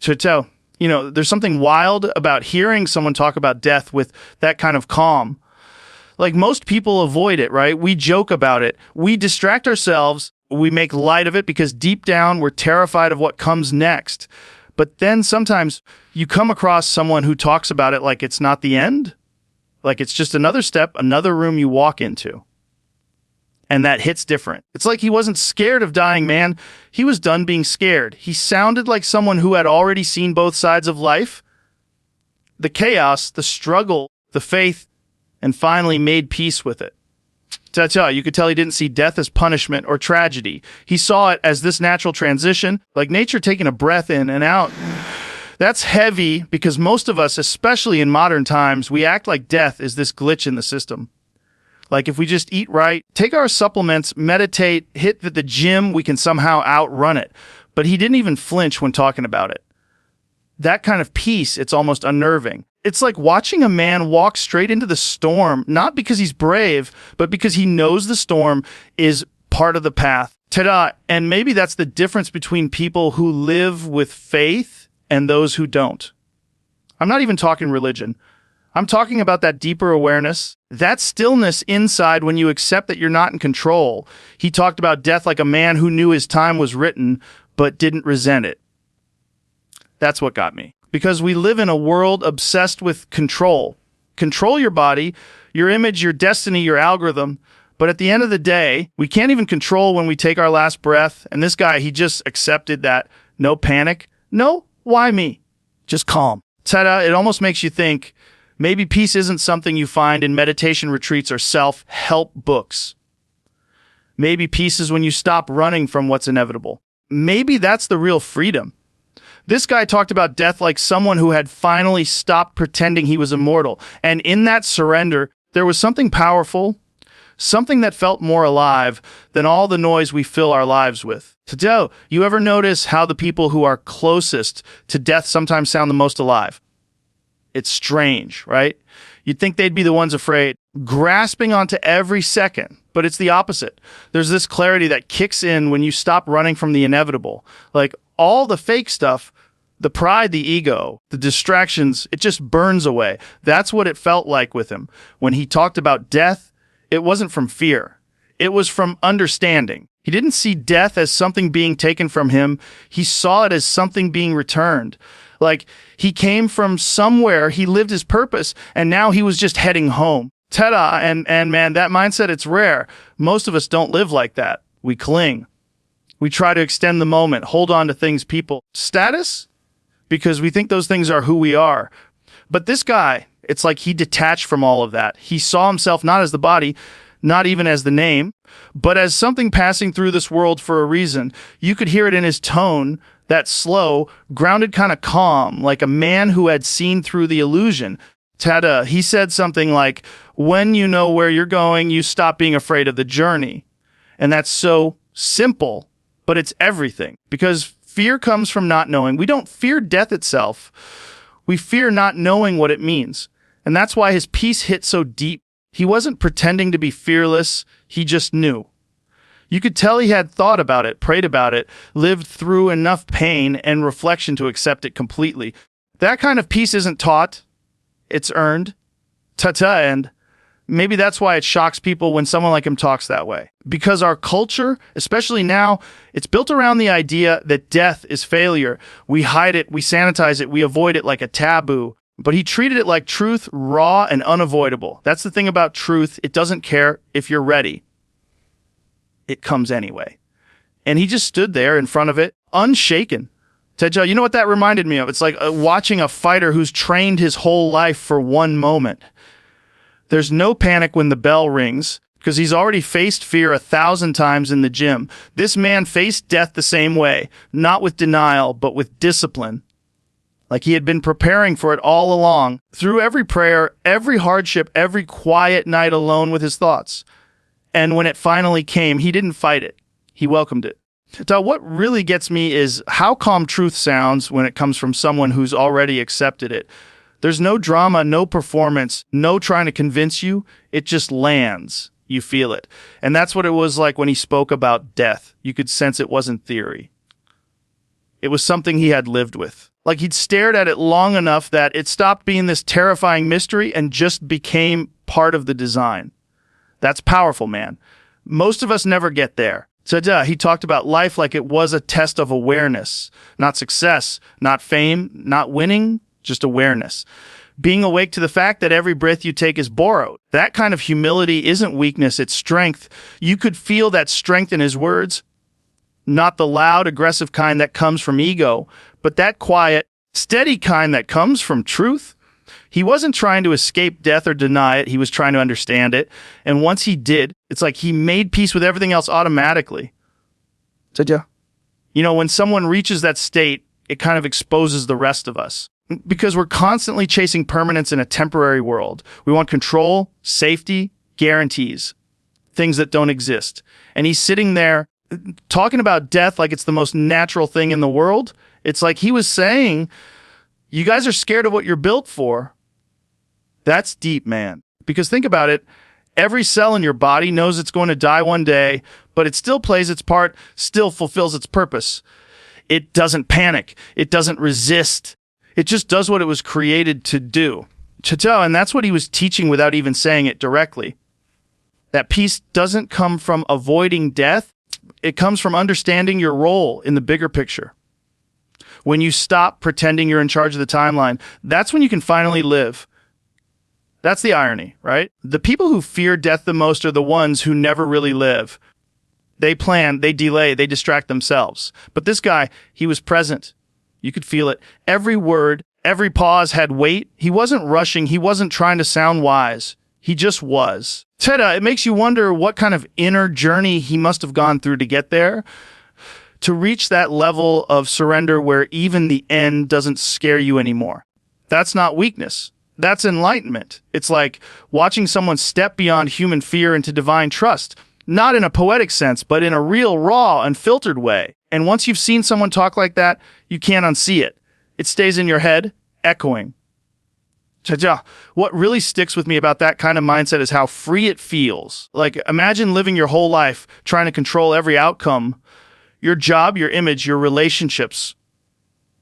So, there's something wild about hearing someone talk about death with that kind of calm. Like, most people avoid it, right? We joke about it. We distract ourselves. We make light of it because deep down we're terrified of what comes next. But then sometimes you come across someone who talks about it like it's not the end, like it's just another step, another room you walk into. And that hits different. It's like he wasn't scared of dying, man. He was done being scared. He sounded like someone who had already seen both sides of life, the chaos, the struggle, the faith, and finally made peace with it. You could tell he didn't see death as punishment or tragedy. He saw it as this natural transition, like nature taking a breath in and out. That's heavy because most of us, especially in modern times, we act like death is this glitch in the system. Like if we just eat right, take our supplements, meditate, hit the gym, we can somehow outrun it. But he didn't even flinch when talking about it. That kind of peace, it's almost unnerving. It's like watching a man walk straight into the storm, not because he's brave, but because he knows the storm is part of the path. Ta-da! And maybe that's the difference between people who live with faith and those who don't. I'm not even talking religion. I'm talking about that deeper awareness, that stillness inside when you accept that you're not in control. He talked about death like a man who knew his time was written, but didn't resent it. That's what got me. Because we live in a world obsessed with control. Control your body, your image, your destiny, your algorithm. But at the end of the day, we can't even control when we take our last breath. And this guy, he just accepted that. No panic. No, why me? Just calm. Ta-da, it almost makes you think, maybe peace isn't something you find in meditation retreats or self-help books. Maybe peace is when you stop running from what's inevitable. Maybe that's the real freedom. This guy talked about death like someone who had finally stopped pretending he was immortal. And in that surrender, there was something powerful, something that felt more alive than all the noise we fill our lives with. Tadeo, you ever notice how the people who are closest to death sometimes sound the most alive? It's strange, right? You'd think they'd be the ones afraid, grasping onto every second, but it's the opposite. There's this clarity that kicks in when you stop running from the inevitable. Like all the fake stuff, the pride, the ego, the distractions, it just burns away. That's what it felt like with him. When he talked about death, it wasn't from fear. It was from understanding. He didn't see death as something being taken from him. He saw it as something being returned. Like he came from somewhere, he lived his purpose, and now he was just heading home. Ta-da! And man, that mindset, it's rare. Most of us don't live like that. We cling. We try to extend the moment, hold on to things, people. Status? Because we think those things are who we are. But this guy, it's like he detached from all of that. He saw himself not as the body, not even as the name, but as something passing through this world for a reason. You could hear it in his tone, that slow, grounded kind of calm, like a man who had seen through the illusion. Ta-da, he said something like, when you know where you're going, you stop being afraid of the journey. And that's so simple, but it's everything. Because fear comes from not knowing. We don't fear death itself. We fear not knowing what it means. And that's why his peace hit so deep. He wasn't pretending to be fearless. He just knew. You could tell he had thought about it, prayed about it, lived through enough pain and reflection to accept it completely. That kind of peace isn't taught. It's earned. Ta-ta, and maybe that's why it shocks people when someone like him talks that way. Because our culture, especially now, it's built around the idea that death is failure. We hide it, we sanitize it, we avoid it like a taboo. But he treated it like truth, raw and unavoidable. That's the thing about truth. It doesn't care if you're ready. It comes anyway. And he just stood there in front of it, unshaken. Tejo, you know what that reminded me of? It's like watching a fighter who's trained his whole life for one moment. There's no panic when the bell rings, because he's already faced fear 1,000 times in the gym. This man faced death the same way, not with denial, but with discipline. Like he had been preparing for it all along, through every prayer, every hardship, every quiet night alone with his thoughts. And when it finally came, he didn't fight it. He welcomed it. So what really gets me is how calm truth sounds when it comes from someone who's already accepted it. There's no drama, no performance, no trying to convince you. It just lands. You feel it. And that's what it was like when he spoke about death. You could sense it wasn't theory. It was something he had lived with. Like he'd stared at it long enough that it stopped being this terrifying mystery and just became part of the design. That's powerful, man. Most of us never get there. So he talked about life like it was a test of awareness, not success, not fame, not winning, just awareness. Being awake to the fact that every breath you take is borrowed. That kind of humility isn't weakness, it's strength. You could feel that strength in his words, not the loud, aggressive kind that comes from ego, but that quiet, steady kind that comes from truth. He wasn't trying to escape death or deny it. He was trying to understand it. And once he did, it's like he made peace with everything else automatically. You know, when someone reaches that state, it kind of exposes the rest of us. Because we're constantly chasing permanence in a temporary world. We want control, safety, guarantees, things that don't exist. And he's sitting there talking about death like it's the most natural thing in the world. It's like he was saying, you guys are scared of what you're built for. That's deep, man. Because think about it. Every cell in your body knows it's going to die one day, but it still plays its part, still fulfills its purpose. It doesn't panic. It doesn't resist. It just does what it was created to do. And that's what he was teaching without even saying it directly. That peace doesn't come from avoiding death. It comes from understanding your role in the bigger picture. When you stop pretending you're in charge of the timeline, that's when you can finally live. That's the irony, right? The people who fear death the most are the ones who never really live. They plan, they delay, they distract themselves. But this guy, he was present. You could feel it. Every word, every pause had weight. He wasn't rushing. He wasn't trying to sound wise. He just was. It makes you wonder what kind of inner journey he must have gone through to get there. To reach that level of surrender where even the end doesn't scare you anymore. That's not weakness. That's enlightenment. It's like watching someone step beyond human fear into divine trust. Not in a poetic sense, but in a real, raw, unfiltered way. And once you've seen someone talk like that, you can't unsee it. It stays in your head, echoing. What really sticks with me about that kind of mindset is how free it feels. Like, imagine living your whole life trying to control every outcome, your job, your image, your relationships,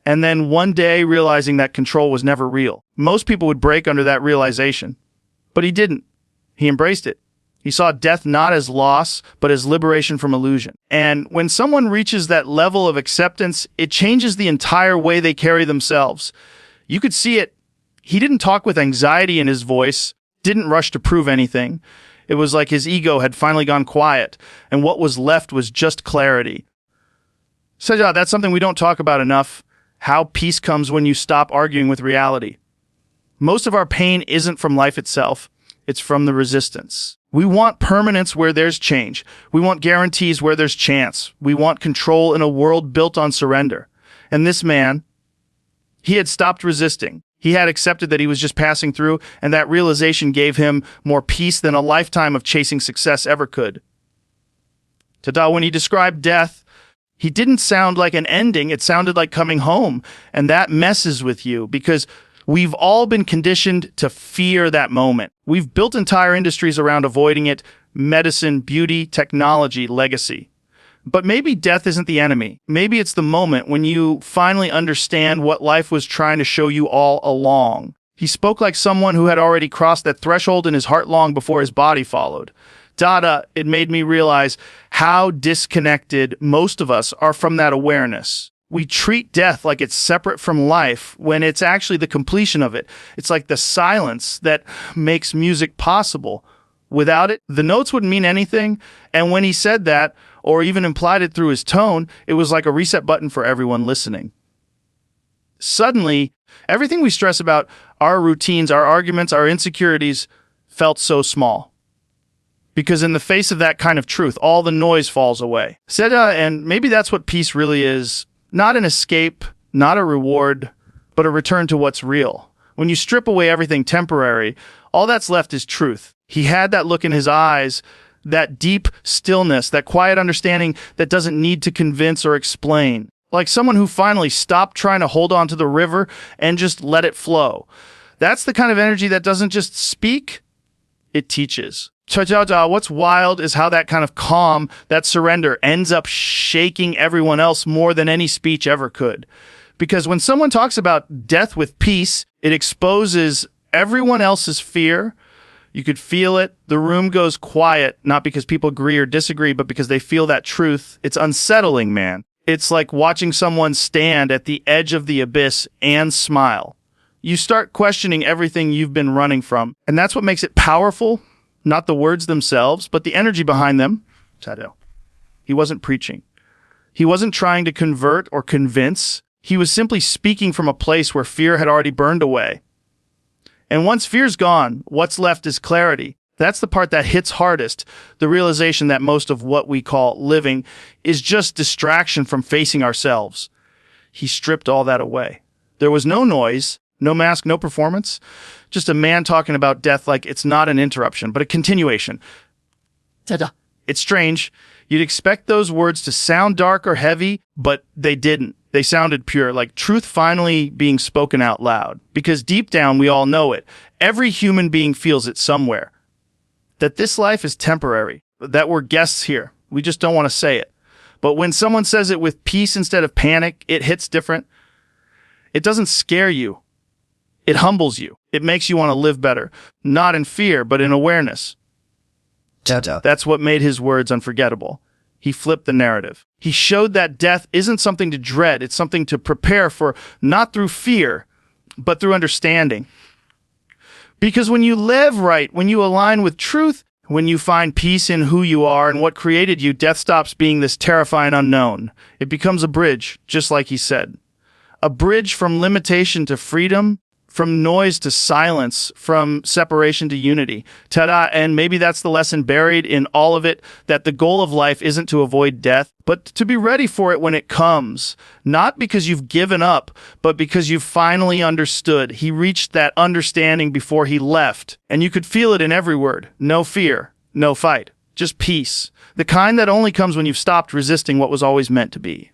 and then one day realizing that control was never real. Most people would break under that realization, but he didn't. He embraced it. He saw death not as loss, but as liberation from illusion. And when someone reaches that level of acceptance, it changes the entire way they carry themselves. You could see it. He didn't talk with anxiety in his voice, didn't rush to prove anything. It was like his ego had finally gone quiet, and what was left was just clarity. That's something we don't talk about enough, how peace comes when you stop arguing with reality. Most of our pain isn't from life itself, it's from the resistance. We want permanence where there's change. We want guarantees where there's chance. We want control in a world built on surrender. And this man, he had stopped resisting. He had accepted that he was just passing through, and that realization gave him more peace than a lifetime of chasing success ever could. When he described death, he didn't sound like an ending. It sounded like coming home. And that messes with you because we've all been conditioned to fear that moment. We've built entire industries around avoiding it: medicine, beauty, technology, legacy. But maybe death isn't the enemy. Maybe it's the moment when you finally understand what life was trying to show you all along. He spoke like someone who had already crossed that threshold in his heart long before his body followed. It made me realize how disconnected most of us are from that awareness. We treat death like it's separate from life when it's actually the completion of it. It's like the silence that makes music possible. Without it, the notes wouldn't mean anything. And when he said that, or even implied it through his tone, it was like a reset button for everyone listening. Suddenly, everything we stress about, our routines, our arguments, our insecurities, felt so small. Because in the face of that kind of truth, all the noise falls away. And maybe that's what peace really is. Not an escape, not a reward, but a return to what's real. When you strip away everything temporary, all that's left is truth. He had that look in his eyes, that deep stillness, that quiet understanding that doesn't need to convince or explain. Like someone who finally stopped trying to hold on to the river and just let it flow. That's the kind of energy that doesn't just speak, it teaches. What's wild is how that kind of calm, that surrender, ends up shaking everyone else more than any speech ever could. Because when someone talks about death with peace, it exposes everyone else's fear. You could feel it. The room goes quiet, not because people agree or disagree, but because they feel that truth. It's unsettling, man. It's like watching someone stand at the edge of the abyss and smile. You start questioning everything you've been running from. And that's what makes it powerful. Not the words themselves, but the energy behind them. He wasn't preaching. He wasn't trying to convert or convince. He was simply speaking from a place where fear had already burned away. And once fear's gone, what's left is clarity. That's the part that hits hardest, the realization that most of what we call living is just distraction from facing ourselves. He stripped all that away. There was no noise, no mask, no performance, just a man talking about death like it's not an interruption, but a continuation. It's strange. You'd expect those words to sound dark or heavy, but they didn't. They sounded pure, like truth finally being spoken out loud. Because deep down, we all know it. Every human being feels it somewhere. That this life is temporary, that we're guests here. We just don't want to say it. But when someone says it with peace instead of panic, it hits different. It doesn't scare you. It humbles you. It makes you want to live better. Not in fear, but in awareness. That's what made his words unforgettable. He flipped the narrative. He showed that death isn't something to dread. It's something to prepare for, not through fear, but through understanding. Because when you live right, when you align with truth, when you find peace in who you are and what created you, death stops being this terrifying unknown. It becomes a bridge, just like he said. A bridge from limitation to freedom, from noise to silence, from separation to unity. And maybe that's the lesson buried in all of it, that the goal of life isn't to avoid death, but to be ready for it when it comes. Not because you've given up, but because you've finally understood. He reached that understanding before he left, and you could feel it in every word. No fear, no fight, just peace. The kind that only comes when you've stopped resisting what was always meant to be.